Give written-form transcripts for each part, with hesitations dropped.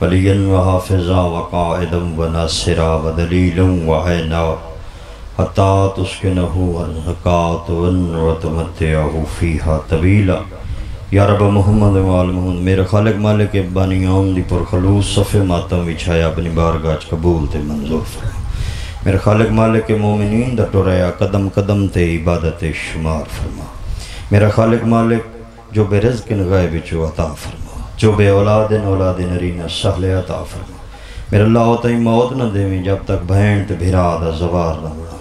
وليا وحافظا وقائدا وناصرا ودليلا وعينا حتى تسكنه أرضك وتمتعه فيها طويلا یا رب محمد وآل محمد میرے خالق مالک بانیان دی پر خلوص صف ماتم وچھایا اپنی بارگاہ قبول تے منظور فرما میرے خالق مالک مومنین دا ٹوریا قدم قدم تے عبادت شمار فرما میرا خالق مالک جو بے رزق غائب چو عطا فرما جو بے اولاد نرینہ سہل عطا فرما میرے اللہ تائی موت نہ دے جب تک بہن تے بھرا دا زوار نہ بڑھا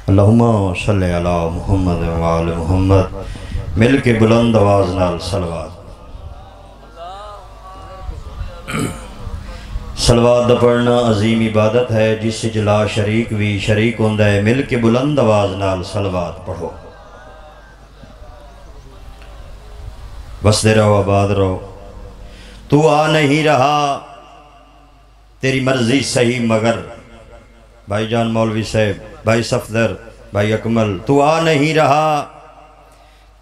اللہم صلی علی محمد وآل محمد مل کے بلند آواز نال صلوات صلوات دا پڑھنا عظیم عبادت ہے جس سے جلا شریک بھی شریک ہوندہ ہے مل کے بلند آواز نال صلوات پڑھو بستے رہو آباد رہو تو آ نہیں رہا تیری مرضی صحیح مگر بھائی جان مولوی صاحب بھائی صفدر بھائی اکمل تو آ نہیں رہا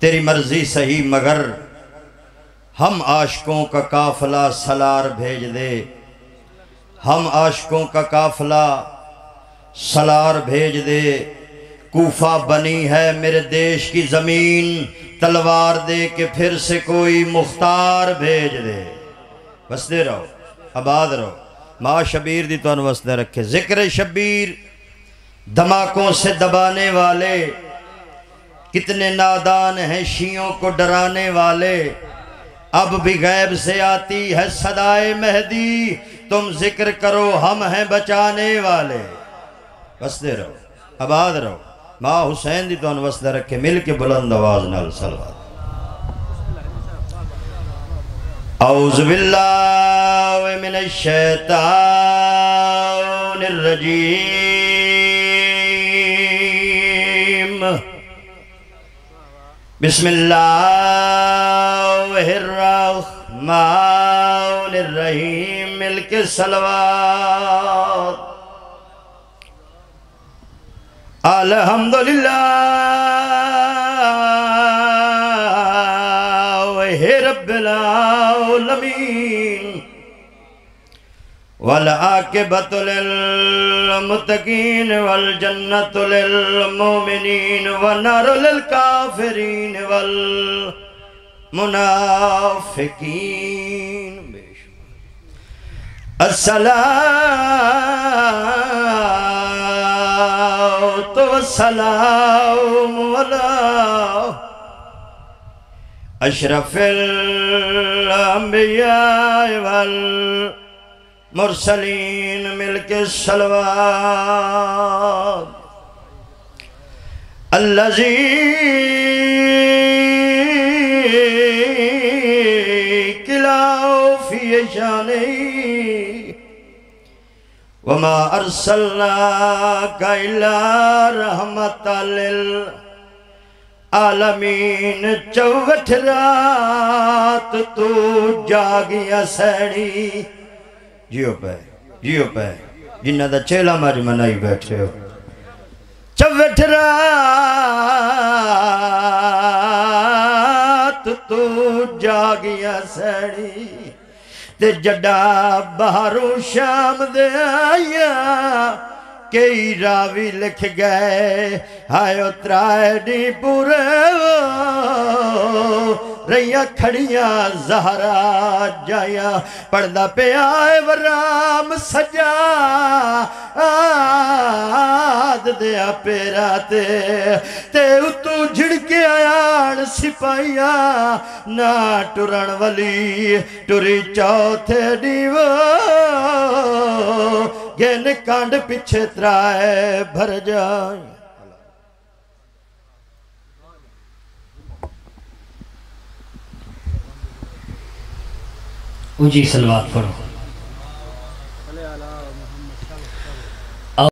تیری مرضی صحیح مگر ہم عاشقوں کا قافلہ سالار بھیج دے ہم عاشقوں کا قافلہ سالار بھیج دے کوفہ بنی ہے میرے دیش کی زمین تلوار دے کہ پھر سے کوئی مختار بھیج دے بستے رہو آباد رہو ماں شبیر دی تو انوستے رکھے ذکر شبیر دھماکوں سے دبانے والے کتنے نادان ہیں شیعوں کو ڈرانے والے اب بھی غیب سے آتی ہے صدائے مہدی تم ذکر کرو ہم ہیں بچانے والے بستے رہو آباد رہو ماں حسین دی تو انوستے رکھے مل کے بلند آواز نال صلوات اعوذ باللہ من الشیطان الرجیم بسم اللہ الرحمن الرحیم مل کے صلوات الحمدللہ رب العالمین والعاقبۃ للمتقین والجنۃ للمؤمنین والنار للکافرین والمنافقین الصلاۃ والسلام علی اشرف الانبیاء والمرسلین مل کے صلوات الذی کلاؤ فی شانہ وما ارسلناک الا رحمت للعالمین چوٹ رات تو جاگیا سیڑی جیو پہ جنہ دا چیلا ماج منائی بیٹھے ہو چوٹ رات تو جاگیا سیڑی تے جڈا بہارو شام دے آیا کئی راوی لکھ گئے آئیو ترائے دی پورے رہیاں کھڑیاں زہرا جایا پردہ پہ آئے ورام سجا آد دیا پیرا تے اتو جھڑ کے آیان سپائیاں نا ٹرن ولی ٹری چوتھے دیو گین کانڈ پیچھے ترائے بھر جائیں اونچی صلوات پڑھو